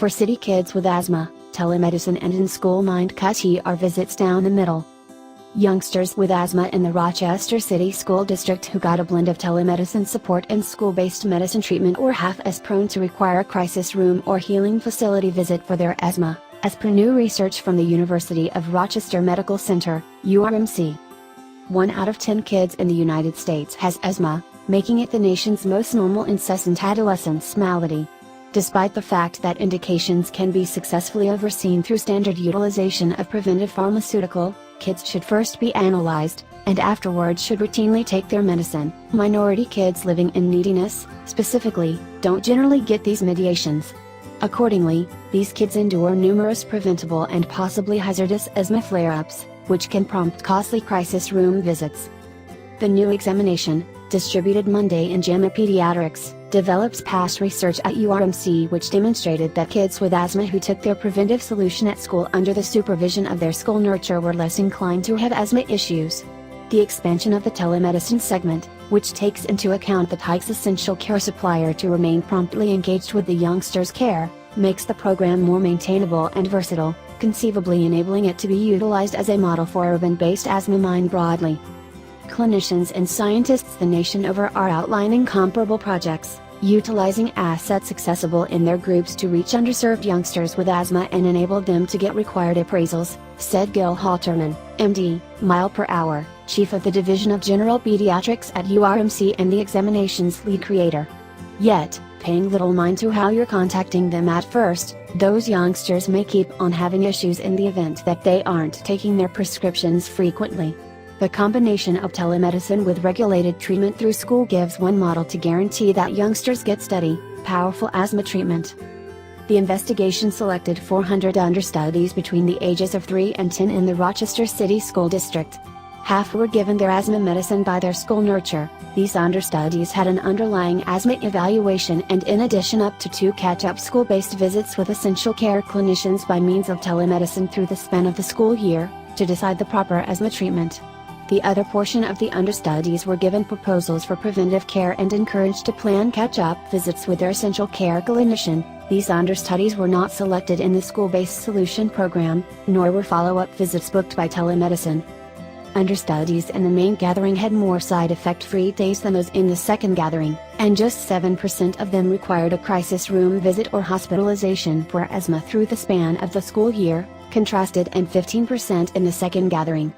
For city kids with asthma, telemedicine and in-school mind cut are visits down the middle. Youngsters with asthma in the Rochester City School District who got a blend of telemedicine support and school-based medicine treatment were half as prone to require a crisis room or healing facility visit for their asthma, as per new research from the University of Rochester Medical Center, URMC. 1 out of 10 kids in the United States has asthma, making it the nation's most normal incessant adolescence malady. Despite the fact that indications can be successfully overseen through standard utilization of preventive pharmaceutical, kids should first be analyzed, and afterwards should routinely take their medicine. Minority kids living in neediness, specifically, don't generally get these medications. Accordingly, these kids endure numerous preventable and possibly hazardous asthma flare-ups, which can prompt costly crisis room visits. The new examination, distributed Monday in JAMA Pediatrics, develops past research at URMC which demonstrated that kids with asthma who took their preventive solution at school under the supervision of their school nurture were less inclined to have asthma issues. The expansion of the telemedicine segment, which takes into account the TIC's essential care supplier to remain promptly engaged with the youngster's care, makes the program more maintainable and versatile, conceivably enabling it to be utilized as a model for urban-based asthma mind broadly. Clinicians and scientists the nation over are outlining comparable projects, utilizing assets accessible in their groups to reach underserved youngsters with asthma and enable them to get required appraisals, said Gil Halterman, MD, mile per hour, Chief of the Division of General Pediatrics at URMC and the examination's lead creator. Yet, paying little mind to how you're contacting them at first, those youngsters may keep on having issues in the event that they aren't taking their prescriptions frequently. The combination of telemedicine with regulated treatment through school gives one model to guarantee that youngsters get steady, powerful asthma treatment. The investigation selected 400 understudies between the ages of 3 and 10 in the Rochester City School District. Half were given their asthma medicine by their school nurture. These understudies had an underlying asthma evaluation and in addition up to 2 catch-up school-based visits with essential care clinicians by means of telemedicine through the span of the school year, to decide the proper asthma treatment. The other portion of the understudies were given proposals for preventive care and encouraged to plan catch-up visits with their essential care clinician. These understudies were not selected in the school-based solution program, nor were follow-up visits booked by telemedicine. Understudies in the main gathering had more side effect-free days than those in the second gathering, and just 7% of them required a crisis room visit or hospitalization for asthma through the span of the school year, contrasted and 15% in the second gathering.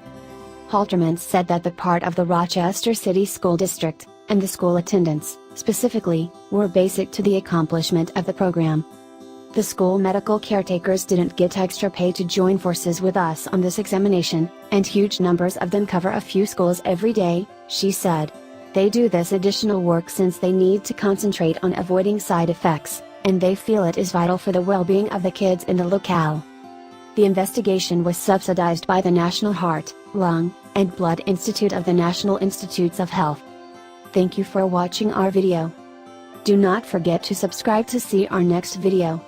Halterman said that the part of the Rochester City School District, and the school attendance, specifically, were basic to the accomplishment of the program. The school medical caretakers didn't get extra pay to join forces with us on this examination, and huge numbers of them cover a few schools every day, she said. They do this additional work since they need to concentrate on avoiding side effects, and they feel it is vital for the well-being of the kids in the locale. The investigation was subsidized by the National Heart, Lung, and Blood Institute of the National Institutes of Health. Thank you for watching our video. Do not forget to subscribe to see our next video.